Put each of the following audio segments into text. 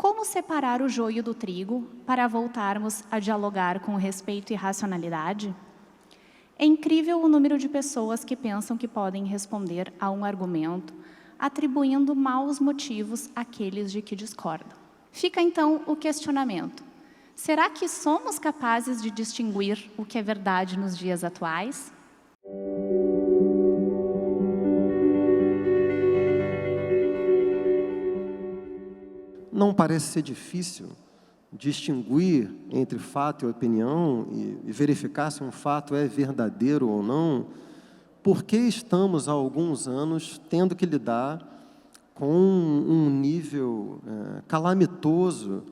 Como separar o joio do trigo para voltarmos a dialogar com respeito e racionalidade? É incrível o número de pessoas que pensam que podem responder a um argumento atribuindo maus motivos àqueles de que discordam. Fica então o questionamento: será que somos capazes de distinguir o que é verdade nos dias atuais? Não parece ser difícil distinguir entre fato e opinião e verificar se um fato é verdadeiro ou não, porque estamos há alguns anos tendo que lidar com um nível calamitoso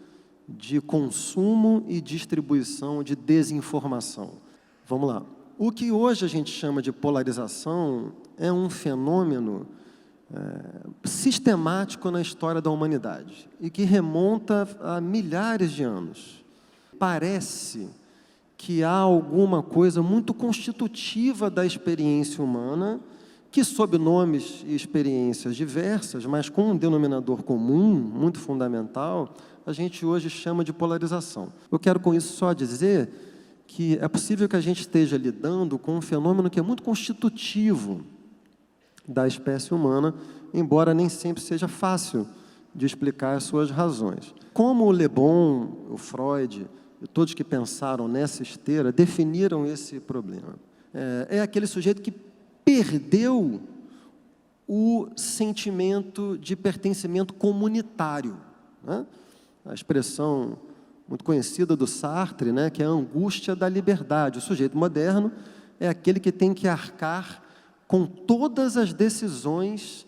de consumo e distribuição de desinformação. Vamos lá. O que hoje a gente chama de polarização é um fenômeno sistemático na história da humanidade e que remonta a milhares de anos. Parece que há alguma coisa muito constitutiva da experiência humana que, sob nomes e experiências diversas, mas com um denominador comum, muito fundamental, a gente hoje chama de polarização. Eu quero com isso só dizer que é possível que a gente esteja lidando com um fenômeno que é muito constitutivo da espécie humana, embora nem sempre seja fácil de explicar as suas razões. Como o Le Bon, o Freud, e todos que pensaram nessa esteira, definiram esse problema. É aquele sujeito que perdeu o sentimento de pertencimento comunitário, né? A expressão muito conhecida do Sartre, né, que é a angústia da liberdade. O sujeito moderno é aquele que tem que arcar com todas as decisões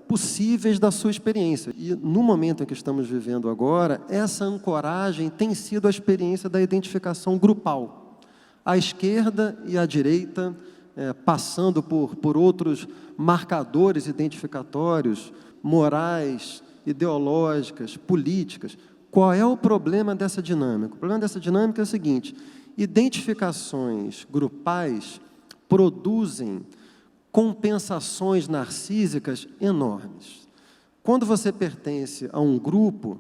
possíveis da sua experiência. E no momento em que estamos vivendo agora, essa ancoragem tem sido a experiência da identificação grupal. A esquerda e a direita, passando por outros marcadores identificatórios, morais, ideológicas, políticas. Qual é o problema dessa dinâmica? O problema dessa dinâmica é o seguinte: identificações grupais produzem compensações narcísicas enormes. Quando você pertence a um grupo,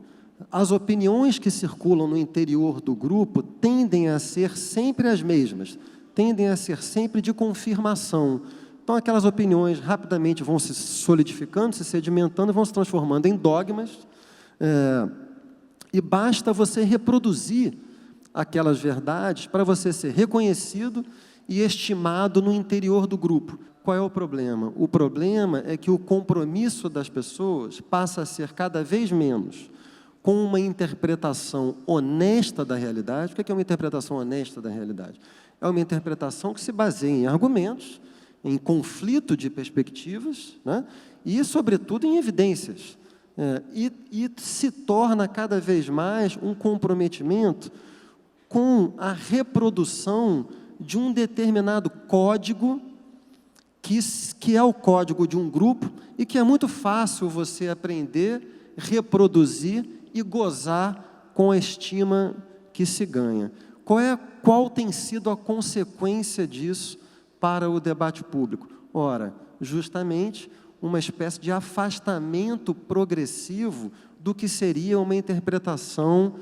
as opiniões que circulam no interior do grupo tendem a ser sempre as mesmas, tendem a ser sempre de confirmação. Então, aquelas opiniões rapidamente vão se solidificando, se sedimentando, vão se transformando em dogmas, e basta você reproduzir aquelas verdades para você ser reconhecido e estimado no interior do grupo. Qual é o problema? O problema é que o compromisso das pessoas passa a ser cada vez menos com uma interpretação honesta da realidade. O que é uma interpretação honesta da realidade? É uma interpretação que se baseia em argumentos, em conflito de perspectivas, né? E, sobretudo, em evidências. E se torna cada vez mais um comprometimento com a reprodução de um determinado código que é o código de um grupo e que é muito fácil você aprender, reproduzir e gozar com a estima que se ganha. Qual tem sido a consequência disso para o debate público? Ora, justamente uma espécie de afastamento progressivo do que seria uma interpretação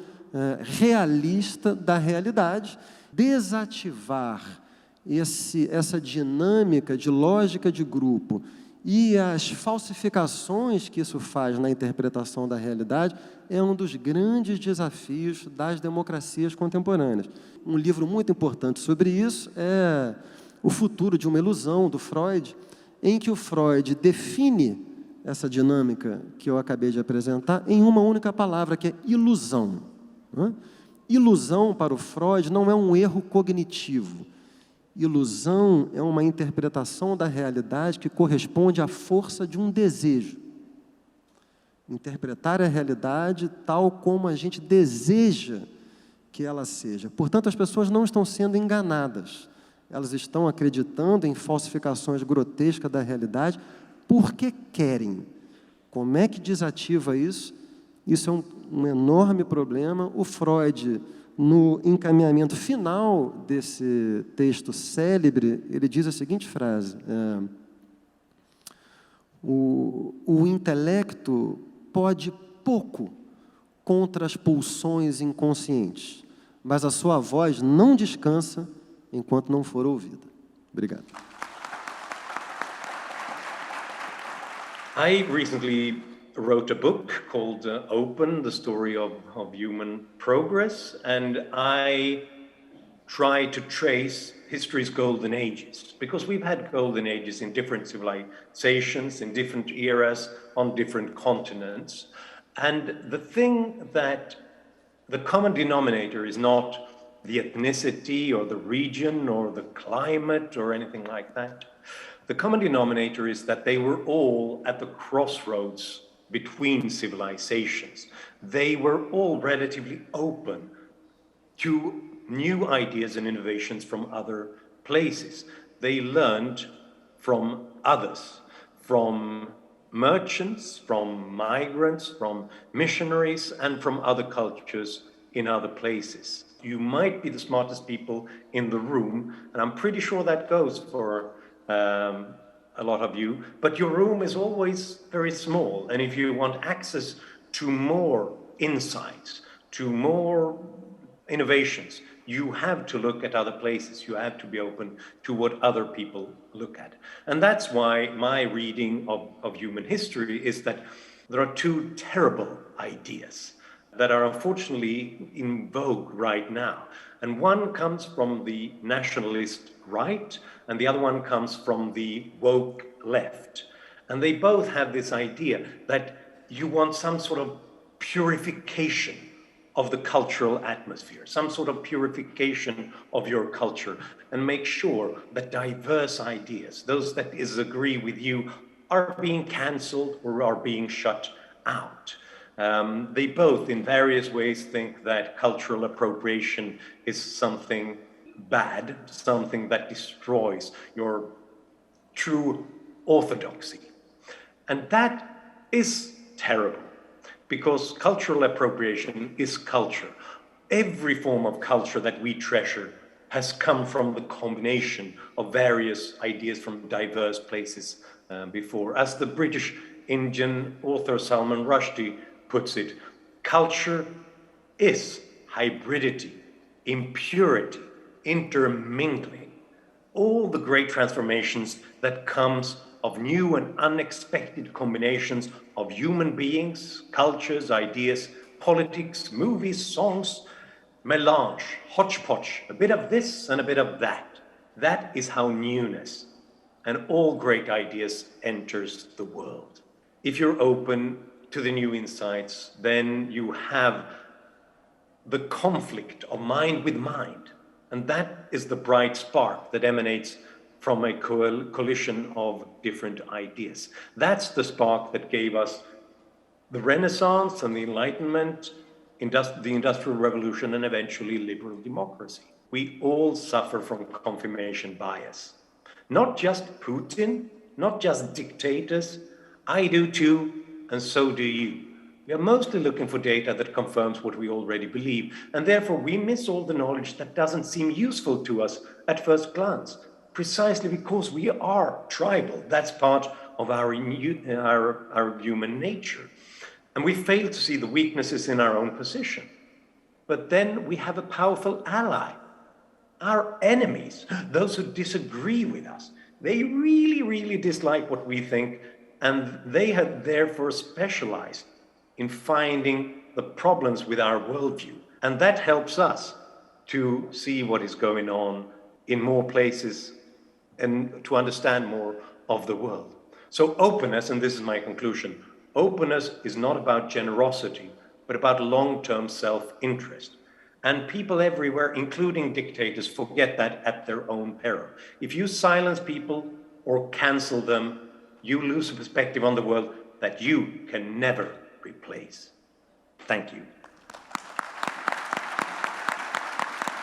realista da realidade, desativar essa dinâmica de lógica de grupo e as falsificações que isso faz na interpretação da realidade é um dos grandes desafios das democracias contemporâneas. Um livro muito importante sobre isso é O Futuro de uma Ilusão, do Freud, em que o Freud define essa dinâmica que eu acabei de apresentar em uma única palavra, que é ilusão. Ilusão, para o Freud, não é um erro cognitivo. Ilusão é uma interpretação da realidade que corresponde à força de um desejo. Interpretar a realidade tal como a gente deseja que ela seja. Portanto, as pessoas não estão sendo enganadas. Elas estão acreditando em falsificações grotescas da realidade porque querem. Como é que desativa isso? Isso é um enorme problema. O Freud, no encaminhamento final desse texto célebre, ele diz a seguinte frase: o intelecto pode pouco contra as pulsões inconscientes, mas a sua voz não descansa enquanto não for ouvida. Obrigado. I recently wrote a book called Open, the story of human progress, and I try to trace history's golden ages, because we've had golden ages in different civilizations, in different eras, on different continents. And the thing that the common denominator is not the ethnicity or the region or the climate or anything like that. The common denominator is that they were all at the crossroads between civilizations. They were all relatively open to new ideas and innovations from other places. They learned from others, from merchants, from migrants, from missionaries, and from other cultures in other places. You might be the smartest people in the room, and I'm pretty sure that goes for a lot of you, but your room is always very small, and if you want access to more insights, to more innovations, you have to look at other places. You have to be open to what other people look at. And that's why my reading of human history is that there are two terrible ideas that are unfortunately in vogue right now. And one comes from the nationalist right, and the other one comes from the woke left. And they both have this idea that you want some sort of purification of the cultural atmosphere, some sort of purification of your culture, and make sure that diverse ideas, those that disagree with you, are being cancelled or are being shut out. They both, in various ways, think that cultural appropriation is something bad, something that destroys your true orthodoxy. And that is terrible, because cultural appropriation is culture. Every form of culture that we treasure has come from the combination of various ideas from diverse places before. As the British Indian author Salman Rushdie puts it, culture is hybridity, impurity, intermingling. All the great transformations that comes of new and unexpected combinations of human beings, cultures, ideas, politics, movies, songs, melange, hodgepodge, a bit of this and a bit of that. That is how newness and all great ideas enters the world. If you're open to the new insights, then you have the conflict of mind with mind. And that is the bright spark that emanates from a collision of different ideas. That's the spark that gave us the Renaissance and the Enlightenment, the Industrial Revolution, and eventually liberal democracy. We all suffer from confirmation bias. Not just Putin, not just dictators. I do too, and so do you. We are mostly looking for data that confirms what we already believe, and therefore we miss all the knowledge that doesn't seem useful to us at first glance, precisely because we are tribal. That's part of our human nature. And we fail to see the weaknesses in our own position. But then we have a powerful ally. Our enemies, those who disagree with us, they really, really dislike what we think, and they have therefore specialized in finding the problems with our worldview. And that helps us to see what is going on in more places and to understand more of the world. So openness, and this is my conclusion, openness is not about generosity, but about long-term self-interest. And people everywhere, including dictators, forget that at their own peril. If you silence people or cancel them, you lose a perspective on the world that you can never replace. Thank you.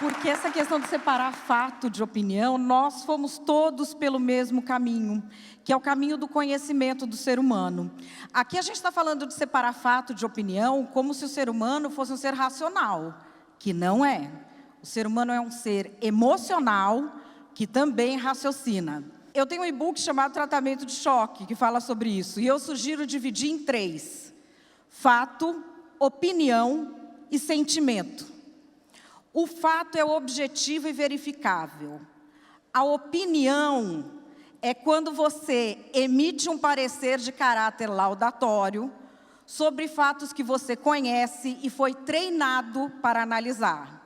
Porque essa questão de separar fato de opinião, nós fomos todos pelo mesmo caminho, que é o caminho do conhecimento do ser humano. Aqui a gente está falando de separar fato de opinião como se o ser humano fosse um ser racional, que não é. O ser humano é um ser emocional que também raciocina. Eu tenho um e-book chamado Tratamento de Choque, que fala sobre isso, e eu sugiro dividir em 3. Fato, opinião e sentimento. O fato é objetivo e verificável. A opinião é quando você emite um parecer de caráter laudatório sobre fatos que você conhece e foi treinado para analisar.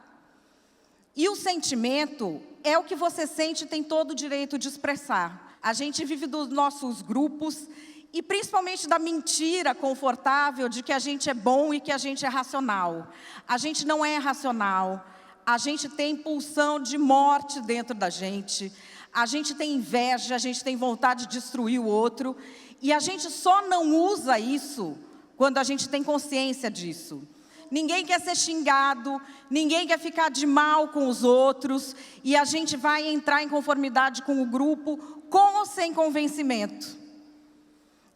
E o sentimento é o que você sente e tem todo o direito de expressar. A gente vive dos nossos grupos e principalmente da mentira confortável de que a gente é bom e que a gente é racional. A gente não é racional. A gente tem pulsão de morte dentro da gente. A gente tem inveja, a gente tem vontade de destruir o outro. E a gente só não usa isso quando a gente tem consciência disso. Ninguém quer ser xingado, ninguém quer ficar de mal com os outros. E a gente vai entrar em conformidade com o grupo, com ou sem convencimento.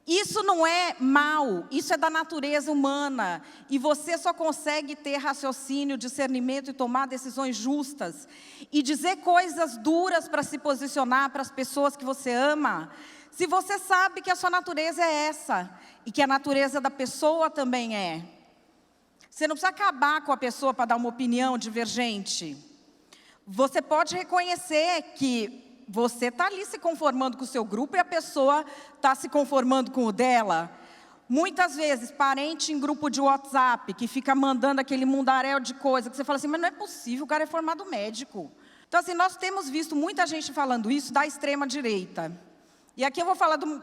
Isso não é mal, isso é da natureza humana. E você só consegue ter raciocínio, discernimento e tomar decisões justas. E dizer coisas duras para se posicionar para as pessoas que você ama, se você sabe que a sua natureza é essa. E que a natureza da pessoa também é. Você não precisa acabar com a pessoa para dar uma opinião divergente. Você pode reconhecer que você está ali se conformando com o seu grupo e a pessoa está se conformando com o dela. Muitas vezes, parente em grupo de WhatsApp, que fica mandando aquele mundaréu de coisa, que você fala assim, mas não é possível, o cara é formado médico. Então, assim, nós temos visto muita gente falando isso da extrema-direita. E aqui eu vou falar de um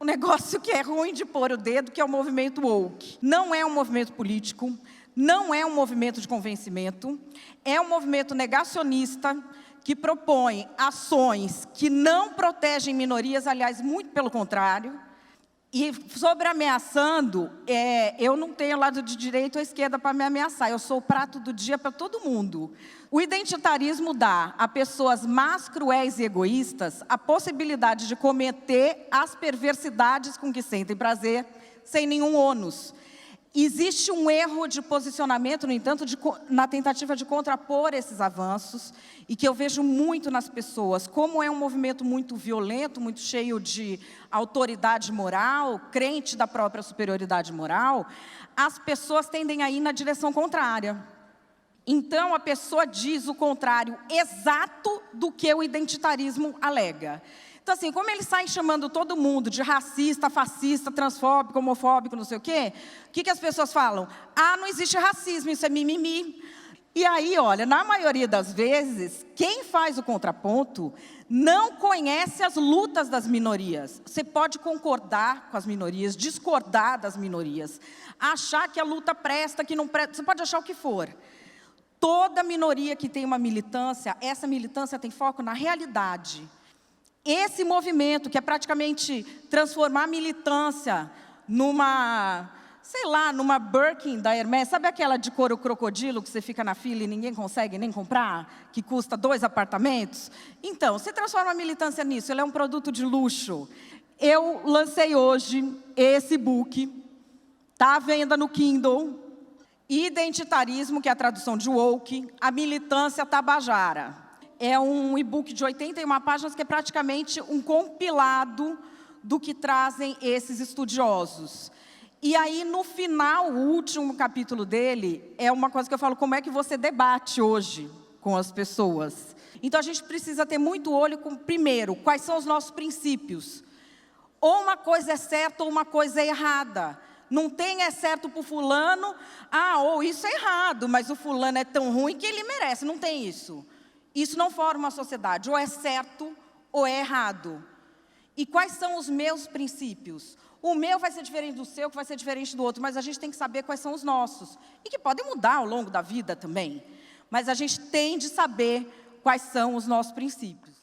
negócio que é ruim de pôr o dedo, que é o movimento woke. Não é um movimento político, não é um movimento de convencimento, é um movimento negacionista, que propõe ações que não protegem minorias, aliás, muito pelo contrário. E sobre ameaçando, eu não tenho lado de direita ou esquerda para me ameaçar, eu sou o prato do dia para todo mundo. O identitarismo dá a pessoas más, cruéis e egoístas a possibilidade de cometer as perversidades com que sentem prazer, sem nenhum ônus. Existe um erro de posicionamento, no entanto, na tentativa de contrapor esses avanços, e que eu vejo muito nas pessoas. Como é um movimento muito violento, muito cheio de autoridade moral, crente da própria superioridade moral, as pessoas tendem a ir na direção contrária. Então, a pessoa diz o contrário exato do que o identitarismo alega. Então, assim, como eles saem chamando todo mundo de racista, fascista, transfóbico, homofóbico, não sei o quê, o que as pessoas falam? Ah, não existe racismo, isso é mimimi. E aí, olha, na maioria das vezes, quem faz o contraponto não conhece as lutas das minorias. Você pode concordar com as minorias, discordar das minorias, achar que a luta presta, que não presta, você pode achar o que for. Toda minoria que tem uma militância, essa militância tem foco na realidade. Esse movimento, que é praticamente transformar a militância numa, sei lá, numa Birkin da Hermès, sabe aquela de couro crocodilo que você fica na fila e ninguém consegue nem comprar, que custa 2 apartamentos? Então, você transforma a militância nisso, ele é um produto de luxo. Eu lancei hoje esse book, está à venda no Kindle, Identitarismo, que é a tradução de woke, a militância tabajara. É um e-book de 81 páginas que é praticamente um compilado do que trazem esses estudiosos. E aí, no final, o último capítulo dele é uma coisa que eu falo, como é que você debate hoje com as pessoas. Então, a gente precisa ter muito olho com, primeiro, quais são os nossos princípios. Ou uma coisa é certa ou uma coisa é errada. Não tem é certo para o fulano, ou isso é errado, mas o fulano é tão ruim que ele merece. Não tem isso. Isso não forma uma sociedade, ou é certo ou é errado. E quais são os meus princípios? O meu vai ser diferente do seu, que vai ser diferente do outro, mas a gente tem que saber quais são os nossos. E que podem mudar ao longo da vida também. Mas a gente tem de saber quais são os nossos princípios.